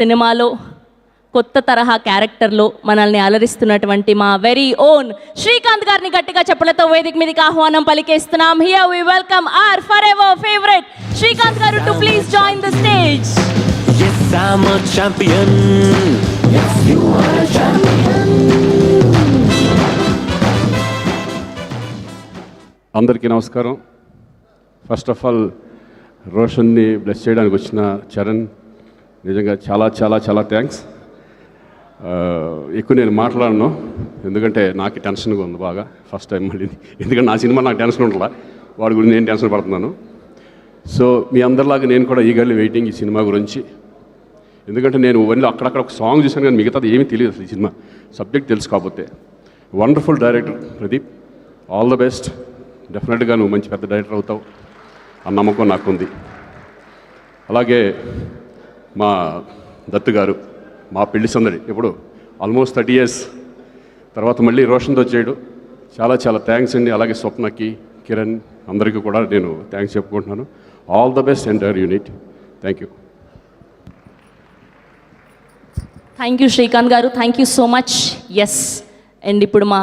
సినిమాలో కొత్త తరహా క్యారెక్టర్లో మనల్ని అలరిస్తున్నటువంటి మా వెరీ ఓన్ శ్రీకాంత్ గారిని గట్టిగా చప్పలతో వేదిక మీదకి ఆహ్వానం పలికేస్తున్నాం. Here we welcome our forever favourite Srikanth garu to please join the stage. Yes, I'm a champion. Yes, you are a champion. అందరికీ నమస్కారం. ఫస్ట్ ఆఫ్ ఆల్ రోషన్ని బ్లెస్ చేయడానికి వచ్చిన చరణ్ నిజంగా చాలా చాలా చాలా థ్యాంక్స్. ఎక్కువ నేను మాట్లాడను ఎందుకంటే నాకు టెన్షన్గా ఉంది బాగా ఫస్ట్ టైం మళ్ళీ, ఎందుకంటే నా సినిమా నాకు టెన్షన్ ఉంటుందా, వాడి గురించి నేను టెన్షన్ పడుతున్నాను. సో మీ అందరిలాగా నేను కూడా ఈగర్లీ వెయిటింగ్ ఈ సినిమా గురించి. ఎందుకంటే నేను ఓన్లీ అక్కడక్కడ ఒక సాంగ్ చూసాను కానీ మిగతాది ఏమీ తెలియదు అసలు ఈ సినిమా సబ్జెక్ట్ తెలుసు. కాకపోతే wonderful director Pradeep, all the best. డెఫినెట్గా నువ్వు మంచి పెద్ద డైరెక్టర్ అవుతావు ఆ నమ్మకం నాకుంది. అలాగే మా దత్తు గారు, మా పెళ్లి సందడి ఇప్పుడు ఆల్మోస్ట్ 30 years తర్వాత మళ్ళీ రోషన్తో చేయడం చాలా చాలా థ్యాంక్స్ అండి. అలాగే స్వప్నకి, కిరణ్ అందరికీ కూడా నేను థ్యాంక్స్ చెప్పుకుంటున్నాను. All the best entire unit. Thank you. Thank you Srikanth garu, thank you so much. Yes, and ఇప్పుడు మా